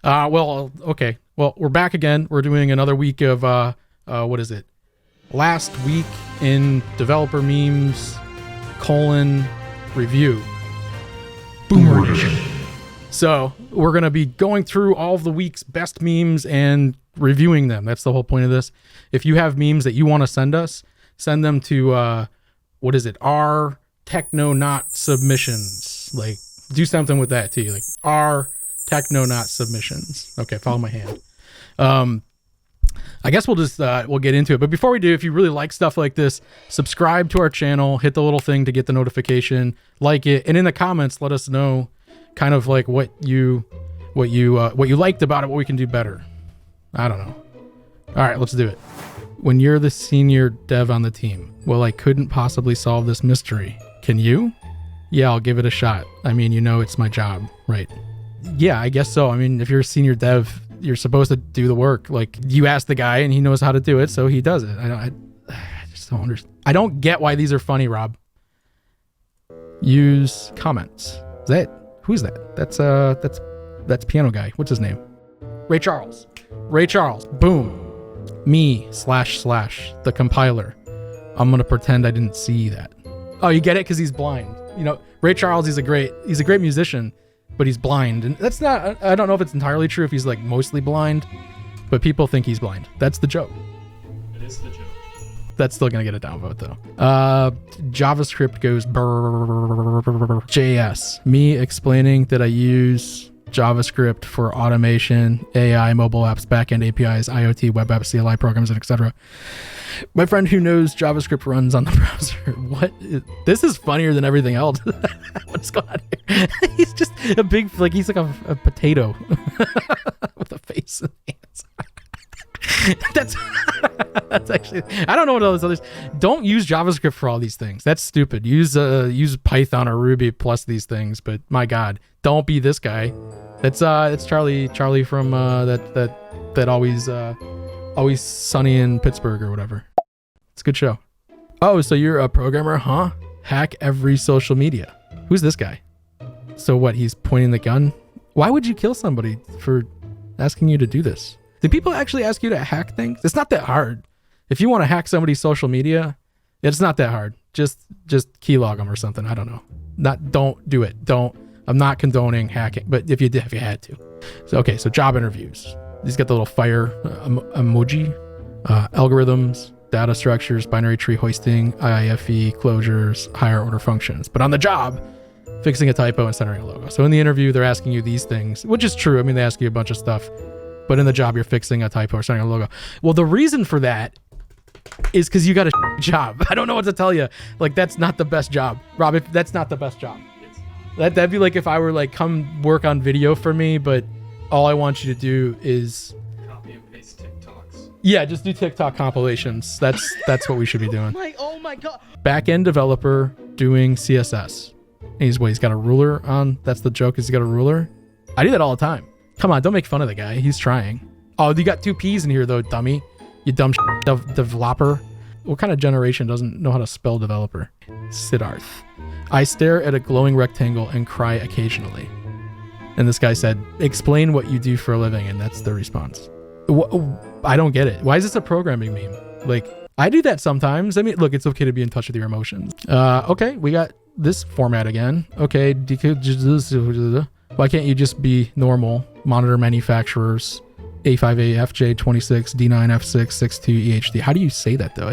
Well, okay. Well, we're back again. We're doing another week of, what is it? Last week in developer memes, review. Boomer edition. So we're going to be going through all of the week's best memes and reviewing them. That's the whole point of this. If you have memes that you want to send us, send them to, what is it? Our Technonaut submissions. Like, do something with that too. Like, our Technonaut submissions. Okay, follow my hand. I guess we'll just we'll get into it. But before we do, if you really like stuff like this, subscribe to our channel, hit the little thing to get the notification, like it, and in the comments let us know kind of like what you liked about it, what we can do better. I don't know. All right, let's do it. When you're the senior dev on the team, well, I couldn't possibly solve this mystery. Can you? Yeah, I'll give it a shot. I mean, you know, it's my job, right? Yeah, I guess so. I mean, if you're a senior dev, you're supposed to do the work. Like, you ask the guy and he knows how to do it, so he does it. I just don't understand. I don't get why these are funny, Rob. Use comments. Is that, who's that? That's piano guy. What's his name? Ray Charles. Ray Charles. Boom. Me / the compiler. I'm gonna pretend I didn't see that. Oh, you get it? Because he's blind. You know, Ray Charles, he's a great musician, but he's blind. And that's not, I don't know if it's entirely true if he's like mostly blind, but people think he's blind. That's the joke. It is the joke. That's still gonna get a downvote though. JavaScript goes JS. Me explaining that I use JavaScript for automation, AI, mobile apps, backend APIs, IoT, web apps, CLI programs, and etc. My friend who knows JavaScript runs on the browser. This is funnier than everything else. What's going on here? He's just a big, like, he's like a potato with a face and hands. That's actually, I don't know what all those others. Don't use JavaScript for all these things. That's stupid. Use Python or Ruby plus these things. But my God, don't be this guy. It's Charlie from that always sunny in Pittsburgh or whatever. It's a good show. Oh, so you're a programmer, huh? Hack every social media. Who's this guy? So what? He's pointing the gun. Why would you kill somebody for asking you to do this? Do people actually ask you to hack things? It's not that hard. If you want to hack somebody's social media, it's not that hard. Just keylog them or something. I don't know. Don't do it. I'm not condoning hacking, but if you had to. So, okay, so job interviews. He's got the little fire emoji, algorithms, data structures, binary tree hoisting, IIFE, closures, higher order functions. But on the job, fixing a typo and centering a logo. So in the interview, they're asking you these things, which is true. I mean, they ask you a bunch of stuff. But in the job, you're fixing a typo or centering a logo. Well, the reason for that is because you got a job. I don't know what to tell you. Like, that's not the best job. Rob, that's not the best job. That'd be like if I were like, come work on video for me, but all I want you to do is copy and paste TikToks. Yeah, just do TikTok compilations. That's what we should be doing. Oh my God. Back-end developer doing CSS. He's got a ruler on. That's the joke, is he got a ruler? I do that all the time. Come on, don't make fun of the guy. He's trying. Oh, you got two P's in here though, dummy. You dumb developer. What kind of generation doesn't know how to spell developer? Siddharth. I stare at a glowing rectangle and cry occasionally. And this guy said, explain what you do for a living, and that's the response. I don't get it. Why is this a programming meme? Like, I do that sometimes. I mean, look, it's okay to be in touch with your emotions. Okay, we got this format again. Okay, why can't you just be normal? Monitor manufacturers, A5AFJ26, D9F6, 62 EHD. How do you say that though?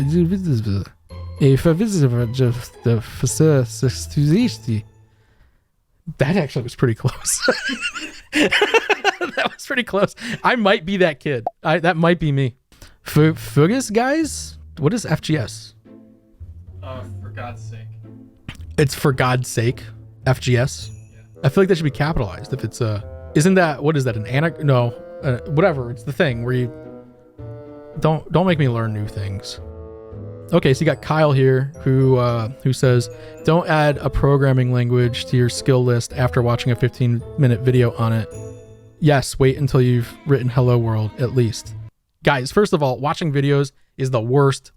That actually was pretty close. That was pretty close. I might be that kid. That might be me. Fugus guys? What is FGS? For God's sake. It's for God's sake. FGS? Yeah. I feel like that should be capitalized if it's isn't that, what is that, no, whatever, it's the thing where you don't make me learn new things. Okay, so you got Kyle here who says, don't add a programming language to your skill list after watching a 15-minute video on it. Yes, wait until you've written Hello World at least. Guys, first of all, watching videos is the worst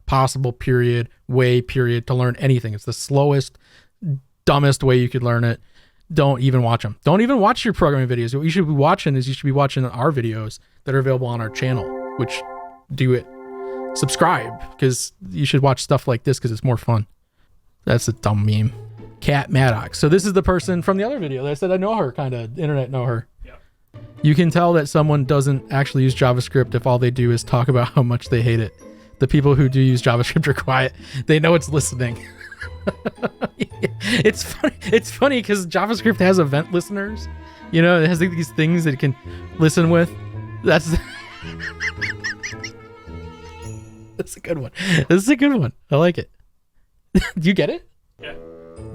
possible way to learn anything. It's the slowest, dumbest way you could learn it. don't even watch them. Don't even watch your programming videos. What you should be watching is you should be watching our videos that are available on our channel, which do it. Subscribe, because you should watch stuff like this because it's more fun. That's a dumb meme. Cat Maddox. So this is the person from the other video that I said I know her, kind of. Internet know her. Yeah. You can tell that someone doesn't actually use JavaScript if all they do is talk about how much they hate it. The people who do use JavaScript are quiet. They know it's listening. It's funny. It's funny because JavaScript has event listeners. You know, it has these things that it can listen with. That's that's a good one. This is a good one. I like it. Do you get it? Yeah.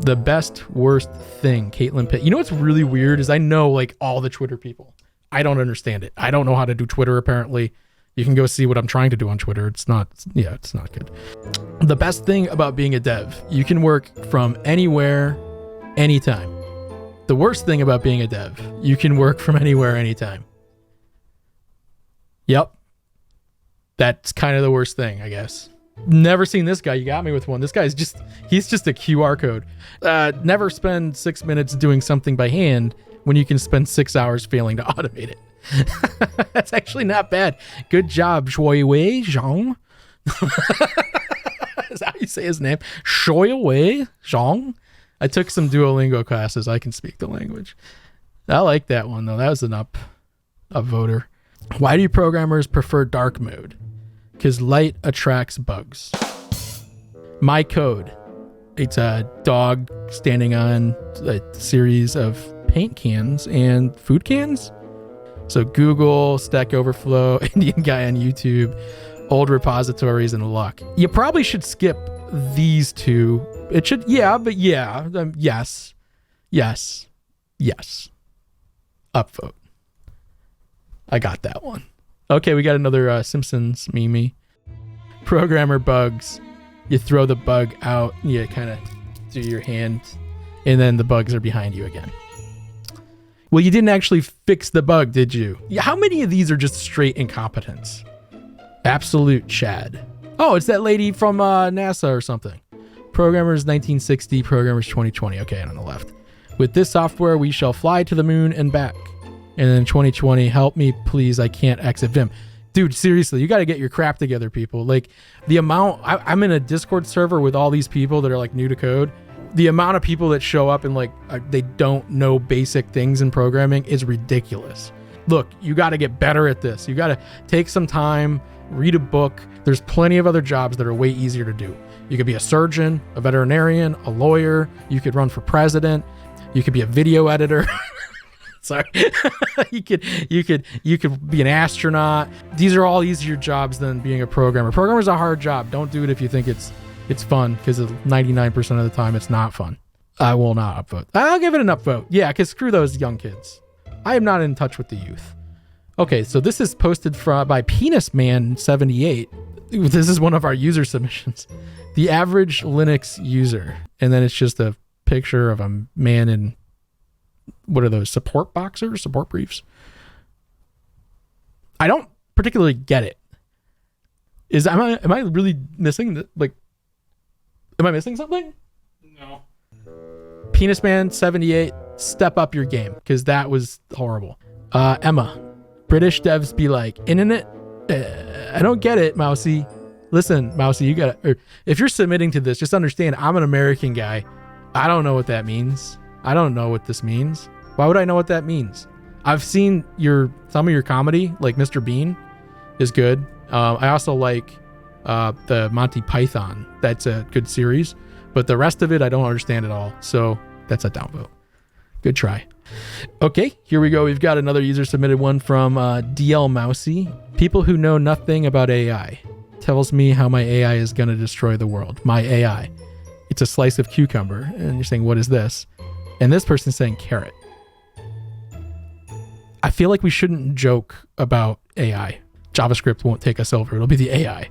The best worst thing, Caitlin Pitt. You know what's really weird is I know like all the Twitter people. I don't understand it. I don't know how to do Twitter apparently. You can go see what I'm trying to do on Twitter. It's not good. The best thing about being a dev, you can work from anywhere, anytime. The worst thing about being a dev, you can work from anywhere, anytime. Yep. That's kind of the worst thing, I guess. Never seen this guy. You got me with one. This guy's he's just a QR code. Never spend 6 minutes doing something by hand when you can spend 6 hours failing to automate it. That's actually not bad. Good job, Shuiwei Zhang. Is that how you say his name? Shuiwei Zhang. I took some Duolingo classes. I can speak the language. I like that one though. That was an up voter. Why do programmers prefer dark mode? Because light attracts bugs. My code. It's a dog standing on a series of paint cans and food cans. So Google, Stack Overflow, Indian guy on YouTube, old repositories, and luck. You probably should skip these two. It should, yes. Upvote. I got that one. Okay, we got another Simpsons meme. Programmer bugs. You throw the bug out, you kind of do your hand, and then the bugs are behind you again. Well, you didn't actually fix the bug, did you? Yeah, how many of these are just straight incompetence? Absolute Chad. Oh, it's that lady from NASA or something. Programmers 1960, programmers 2020. Okay, and on the left. With this software, we shall fly to the moon and back. And then 2020, help me, please, I can't exit Vim. Dude, seriously, you got to get your crap together, people. Like, the amount, I'm in a Discord server with all these people that are like new to code. The amount of people that show up and like they don't know basic things in programming is ridiculous. Look, you got to get better at this. You got to take some time, read a book. There's plenty of other jobs that are way easier to do. You could be a surgeon, a veterinarian, a lawyer. You could run for president. You could be a video editor. Sorry. you could be an astronaut. These are all easier jobs than being a programmer. Programmer's a hard job. Don't do it if you think it's fun, because 99% of the time it's not fun. I will not upvote. I'll give it an upvote. Yeah, because screw those young kids. I am not in touch with the youth. Okay, so this is posted by Penisman78. This is one of our user submissions. The average Linux user. And then it's just a picture of a man in, what are those, support boxers? Support briefs? I don't particularly get it. Am I really missing am I missing something? No. Penisman78, step up your game, because that was horrible. Emma, British devs be like, internet, I don't get it, Mousy. Listen, Mousy, you gotta, if you're submitting to this, just understand I'm an American guy. I don't know what that means. I don't know what this means. Why would I know what that means? I've seen some of your comedy, like Mr. Bean is good. I also like the Monty Python. That's a good series, but the rest of it I don't understand at all. So that's a downvote. Good try. Okay, here we go. We've got another user submitted one from DL Mousy. People who know nothing about AI tells me how my AI is going to destroy the world. My AI. It's a slice of cucumber. And you're saying, what is this? And this person's saying carrot. I feel like we shouldn't joke about AI. JavaScript won't take us over. It'll be the AI.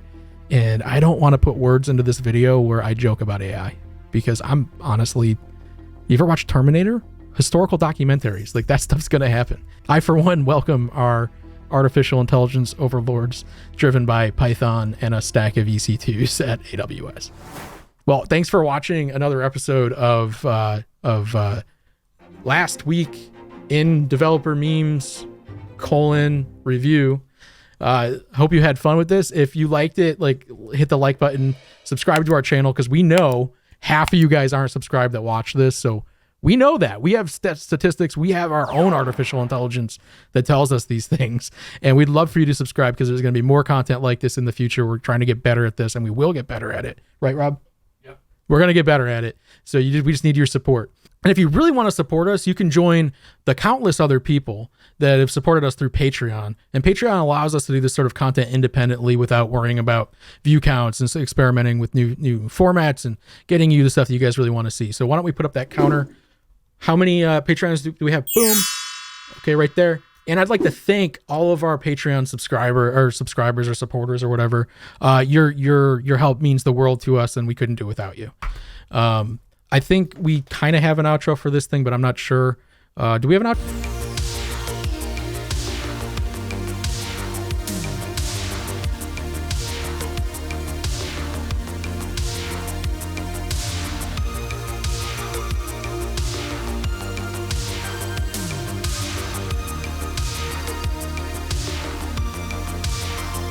And I don't want to put words into this video where I joke about AI, because I'm honestly, you ever watch Terminator? Historical documentaries, like that stuff's going to happen. I, for one, welcome our artificial intelligence overlords driven by Python and a stack of EC2s at AWS. Well, thanks for watching another episode of last week in developer memes review. Hope you had fun with this. If you liked it, like, hit the like button, subscribe to our channel, because we know half of you guys aren't subscribed that watch this. So we know that we have statistics. We have our own artificial intelligence that tells us these things, and we'd love for you to subscribe, because there's going to be more content like this in the future. We're trying to get better at this, and we will get better at it. Right, Rob? Yep. We're going to get better at it. So we just need your support. And if you really want to support us, you can join the countless other people that have supported us through Patreon. And Patreon allows us to do this sort of content independently without worrying about view counts and experimenting with new formats and getting you the stuff that you guys really want to see. So why don't we put up that counter? How many Patreons do we have? Boom. Okay, right there. And I'd like to thank all of our Patreon subscribers or supporters or whatever. Your help means the world to us, and we couldn't do it without you. I think we kind of have an outro for this thing, but I'm not sure. Do we have an outro?